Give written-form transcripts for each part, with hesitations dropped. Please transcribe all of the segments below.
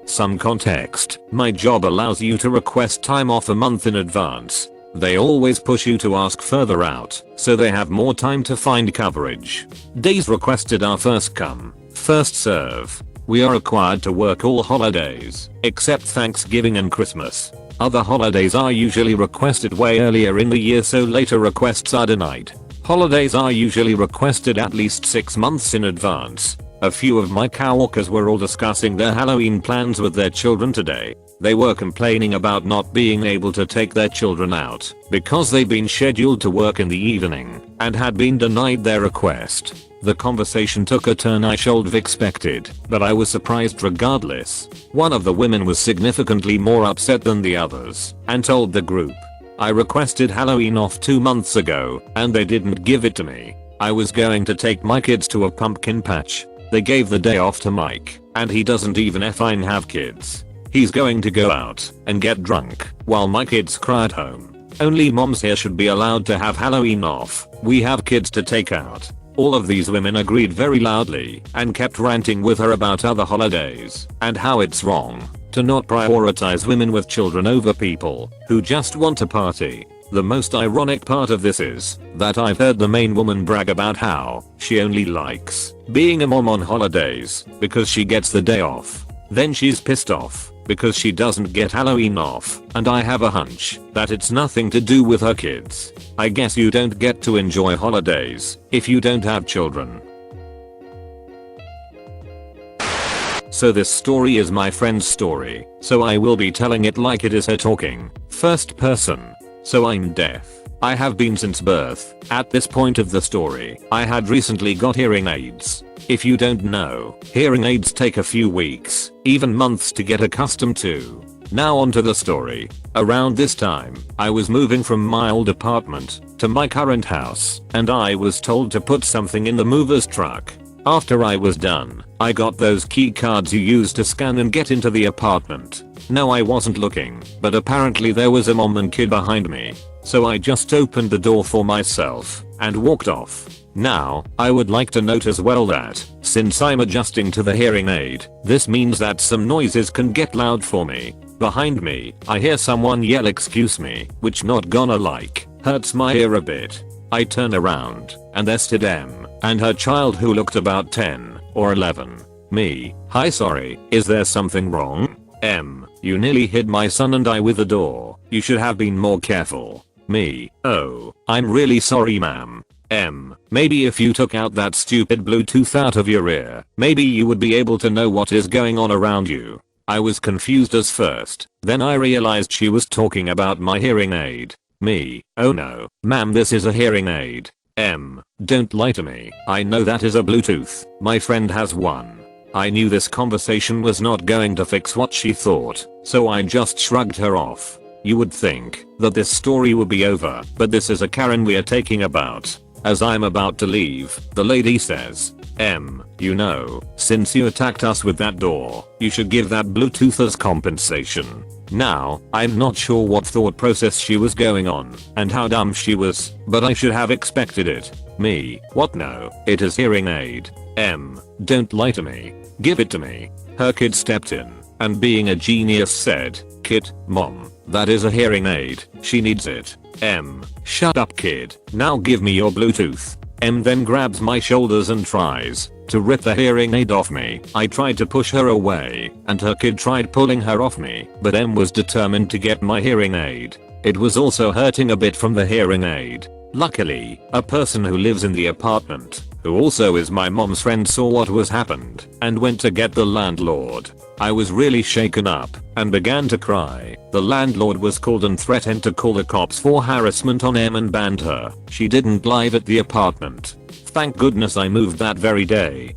Some context, my job allows you to request time off a month in advance. They always push you to ask further out, so they have more time to find coverage. Days requested are first come, first serve. We are required to work all holidays, except Thanksgiving and Christmas. Other holidays are usually requested way earlier in the year, so later requests are denied. Holidays are usually requested at least 6 months in advance. A few of my coworkers were all discussing their Halloween plans with their children today. They were complaining about not being able to take their children out because they'd been scheduled to work in the evening and had been denied their request. The conversation took a turn I should have expected, but I was surprised regardless. One of the women was significantly more upset than the others and told the group, "I requested Halloween off 2 months ago and they didn't give it to me. I was going to take my kids to a pumpkin patch. They gave the day off to Mike, and he doesn't even effing have kids. He's going to go out and get drunk while my kids cry at home. Only moms here should be allowed to have Halloween off. We have kids to take out." All of these women agreed very loudly and kept ranting with her about other holidays and how it's wrong to not prioritize women with children over people who just want to party. The most ironic part of this is that I've heard the main woman brag about how she only likes being a mom on holidays because she gets the day off. Then she's pissed off because she doesn't get Halloween off, and I have a hunch that it's nothing to do with her kids. I guess you don't get to enjoy holidays if you don't have children. So this story is my friend's story, so I will be telling it like it is her talking. First person. So I'm deaf. I have been since birth. At this point of the story, I had recently got hearing aids. If you don't know, hearing aids take a few weeks, even months to get accustomed to. Now onto the story. Around this time, I was moving from my old apartment to my current house, and I was told to put something in the mover's truck. After I was done, I got those key cards you use to scan and get into the apartment. No, I wasn't looking, but apparently there was a mom and kid behind me. So I just opened the door for myself and walked off. Now, I would like to note as well that, since I'm adjusting to the hearing aid, this means that some noises can get loud for me. Behind me, I hear someone yell "excuse me," which not gonna like, hurts my ear a bit. I turn around, and there stood Em and her child who looked about 10 or 11. Me, "Hi, sorry, is there something wrong?" Em, "You nearly hit my son and I with the door. You should have been more careful." Me, "Oh, I'm really sorry, ma'am." Em, "Maybe if you took out that stupid Bluetooth out of your ear, maybe you would be able to know what is going on around you." I was confused as first, then I realized she was talking about my hearing aid. Me, "Oh no, ma'am, this is a hearing aid." Em, "Don't lie to me. I know that is a Bluetooth. My friend has one." I knew this conversation was not going to fix what she thought, so I just shrugged her off. You would think that this story would be over, but this is a Karen we are taking about. As I'm about to leave, the lady says, "Em, you know, since you attacked us with that door, you should give that Bluetooth as compensation." Now, I'm not sure what thought process she was going on and how dumb she was, but I should have expected it. Me, "What? No, it is hearing aid." Em, "Don't lie to me. Give it to me." Her kid stepped in and, being a genius, said, "Kid, mom, that is a hearing aid. She needs it." Em, "Shut up, kid. Now give me your Bluetooth." Em then grabs my shoulders and tries to rip the hearing aid off me. I tried to push her away, and her kid tried pulling her off me, but Em was determined to get my hearing aid. It was also hurting a bit from the hearing aid. Luckily, a person who lives in the apartment, who also is my mom's friend, saw what was happened and went to get the landlord. I was really shaken up and began to cry. The landlord was called and threatened to call the cops for harassment on Em and banned her. She didn't live at the apartment. Thank goodness I moved that very day.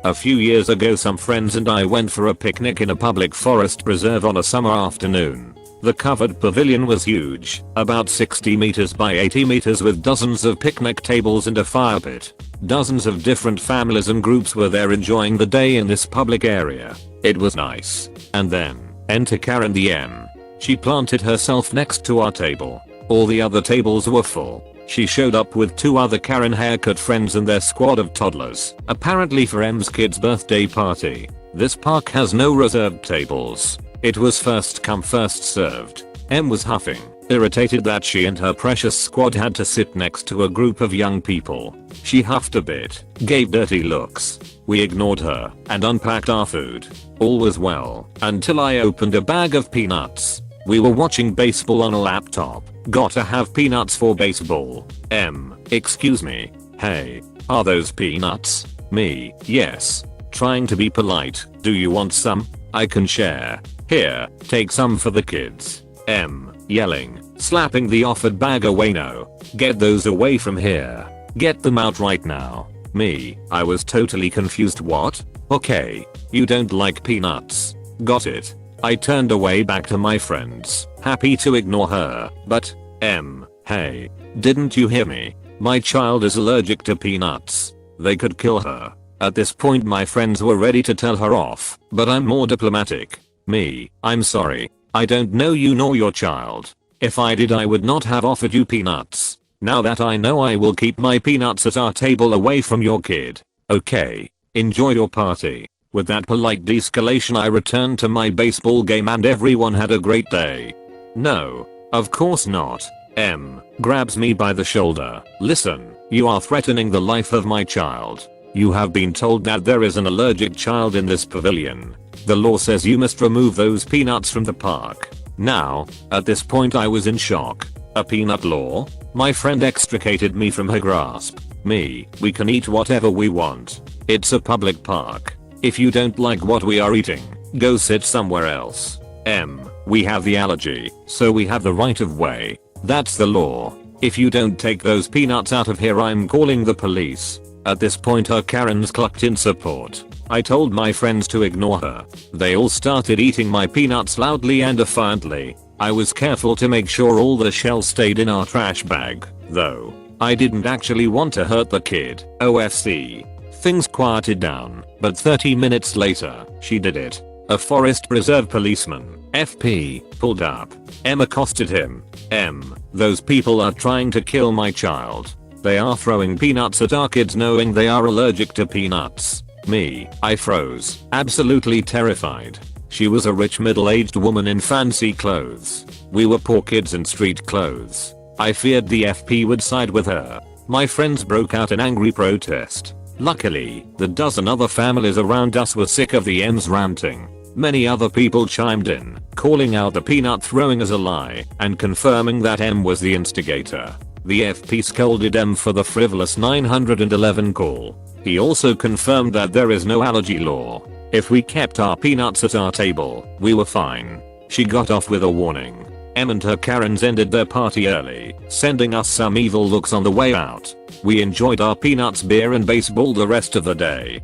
A few years ago, some friends and I went for a picnic in a public forest reserve on a summer afternoon. The covered pavilion was huge, about 60 meters by 80 meters, with dozens of picnic tables and a fire pit. Dozens of different families and groups were there enjoying the day in this public area. It was nice. And then, enter Karen the M. She planted herself next to our table. All the other tables were full. She showed up with 2 other Karen haircut friends and their squad of toddlers, apparently for M's kid's birthday party. This park has no reserved tables. It was first come first served. M was huffing, irritated that she and her precious squad had to sit next to a group of young people. She huffed a bit, gave dirty looks. We ignored her and unpacked our food. All was well until I opened a bag of peanuts. We were watching baseball on a laptop. Gotta have peanuts for baseball. M, excuse me. Hey, are those peanuts? Me, yes. Trying to be polite. Do you want some? I can share. Here, take some for the kids. M, yelling, slapping the offered bag away. No. Get those away from here. Get them out right now. Me, I was totally confused. What? Okay. You don't like peanuts. Got it. I turned away back to my friends, happy to ignore her, but, M, hey, didn't you hear me? My child is allergic to peanuts. They could kill her. At this point my friends were ready to tell her off, but I'm more diplomatic. Me, I'm sorry. I don't know you nor your child. If I did I would not have offered you peanuts. Now that I know, I will keep my peanuts at our table away from your kid. Okay. Enjoy your party. With that polite de-escalation I returned to my baseball game and everyone had a great day. No. Of course not. M grabs me by the shoulder. Listen, you are threatening the life of my child. You have been told that there is an allergic child in this pavilion. The law says you must remove those peanuts from the park. Now, at this point I was in shock. A peanut law? My friend extricated me from her grasp. Me, we can eat whatever we want. It's a public park. If you don't like what we are eating, go sit somewhere else. M, we have the allergy, so we have the right of way. That's the law. If you don't take those peanuts out of here, I'm calling the police. At this point her Karens clucked in support. I told my friends to ignore her. They all started eating my peanuts loudly and defiantly. I was careful to make sure all the shells stayed in our trash bag, though. I didn't actually want to hurt the kid. OFC. Things quieted down, but 30 minutes later, she did it. A forest preserve policeman, FP, pulled up. M accosted him. M, those people are trying to kill my child. They are throwing peanuts at our kids knowing they are allergic to peanuts. Me, I froze, absolutely terrified. She was a rich middle-aged woman in fancy clothes. We were poor kids in street clothes. I feared the FP would side with her. My friends broke out in angry protest. Luckily, the dozen other families around us were sick of the M's ranting. Many other people chimed in, calling out the peanut throwing as a lie, and confirming that M was the instigator. The FP scolded M for the frivolous 911 call. He also confirmed that there is no allergy law. If we kept our peanuts at our table, we were fine. She got off with a warning. M and her Karens ended their party early, sending us some evil looks on the way out. We enjoyed our peanuts, beer and baseball the rest of the day.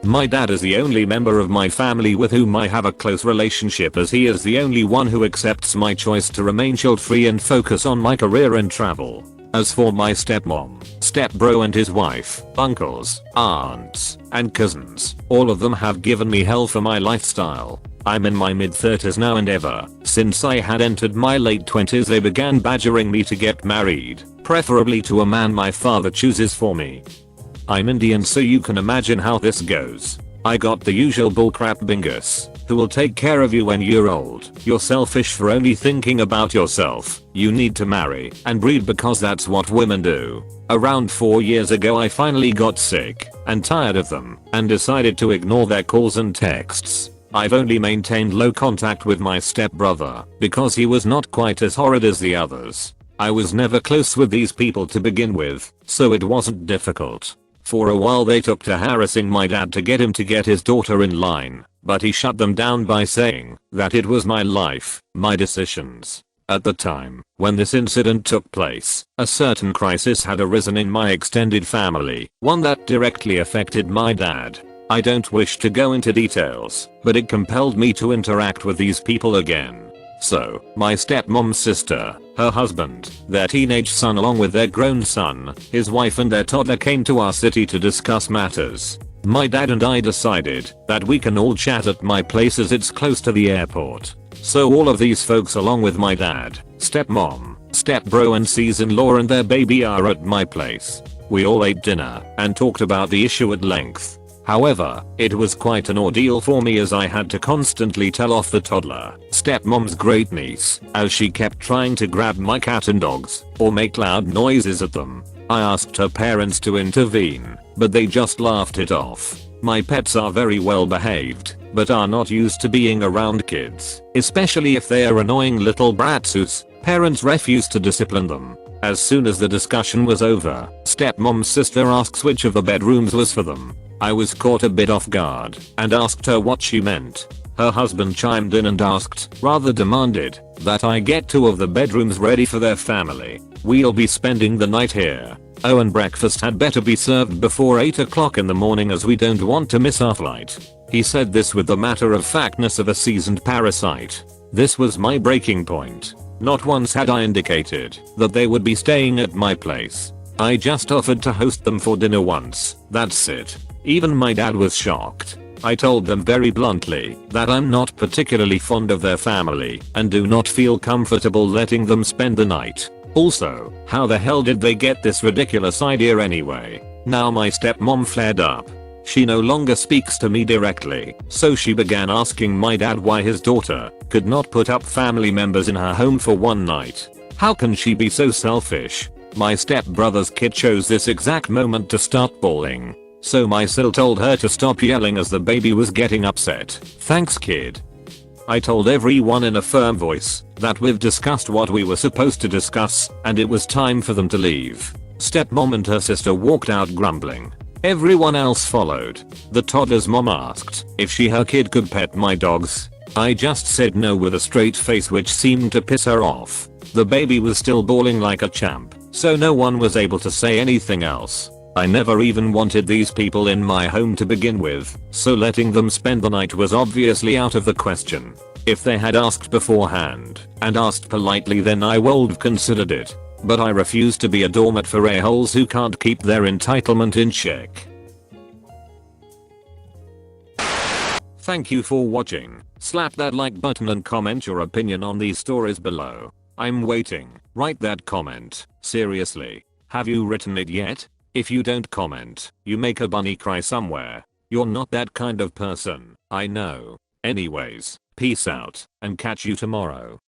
My dad is the only member of my family with whom I have a close relationship, as he is the only one who accepts my choice to remain child-free and focus on my career and travel. As for my stepmom, stepbro and his wife, uncles, aunts, and cousins, all of them have given me hell for my lifestyle. I'm in my mid-30s now, and ever since I had entered my late 20s they began badgering me to get married, preferably to a man my father chooses for me. I'm Indian, so you can imagine how this goes. I got the usual bullcrap bingus. Who will take care of you when you're old? You're selfish for only thinking about yourself. You need to marry and breed because that's what women do. Around 4 years ago I finally got sick and tired of them and decided to ignore their calls and texts. I've only maintained low contact with my stepbrother because he was not quite as horrid as the others. I was never close with these people to begin with, so it wasn't difficult. For a while they took to harassing my dad to get him to get his daughter in line, but he shut them down by saying that it was my life, my decisions. At the time, when this incident took place, a certain crisis had arisen in my extended family, one that directly affected my dad. I don't wish to go into details, but it compelled me to interact with these people again. So, my stepmom's sister, her husband, their teenage son along with their grown son, his wife and their toddler came to our city to discuss matters. My dad and I decided that we can all chat at my place as it's close to the airport. So all of these folks along with my dad Stepmom, stepbro and season-in-law and their baby are at my place. We all ate dinner and talked about the issue at length. However, it was quite an ordeal for me as I had to constantly tell off the toddler, stepmom's great niece, as she kept trying to grab my cat and dogs or make loud noises at them. I asked her parents to intervene, but they just laughed it off. My pets are very well behaved, but are not used to being around kids, especially if they are annoying little brats whose parents refuse to discipline them. As soon as the discussion was over, stepmom's sister asks which of the bedrooms was for them. I was caught a bit off guard and asked her what she meant. Her husband chimed in and asked, rather demanded, that I get 2 of the bedrooms ready for their family. We'll be spending the night here. Oh, and breakfast had better be served before 8 o'clock in the morning as we don't want to miss our flight. He said this with the matter-of-factness of a seasoned parasite. This was my breaking point. Not once had I indicated that they would be staying at my place. I just offered to host them for dinner once, that's it. Even my dad was shocked. I told them very bluntly that I'm not particularly fond of their family and do not feel comfortable letting them spend the night. Also, how the hell did they get this ridiculous idea anyway? Now my stepmom flared up. She no longer speaks to me directly, so she began asking my dad why his daughter could not put up family members in her home for one night. How can she be so selfish? My stepbrother's kid chose this exact moment to start bawling. So my sil told her to stop yelling as the baby was getting upset. Thanks kid. I told everyone in a firm voice that we've discussed what we were supposed to discuss and it was time for them to leave. Stepmom and her sister walked out grumbling. Everyone else followed. The toddler's mom asked if her kid could pet my dogs. I just said no with a straight face, which seemed to piss her off. The baby was still bawling like a champ, so no one was able to say anything else. I never even wanted these people in my home to begin with, so letting them spend the night was obviously out of the question. If they had asked beforehand and asked politely, then I would have considered it. But I refuse to be a doormat for a-holes who can't keep their entitlement in check. Thank you for watching. Slap that like button and comment your opinion on these stories below. I'm waiting. Write that comment. Seriously. Have you written it yet? If you don't comment, you make a bunny cry somewhere. You're not that kind of person, I know. Anyways, peace out, and catch you tomorrow.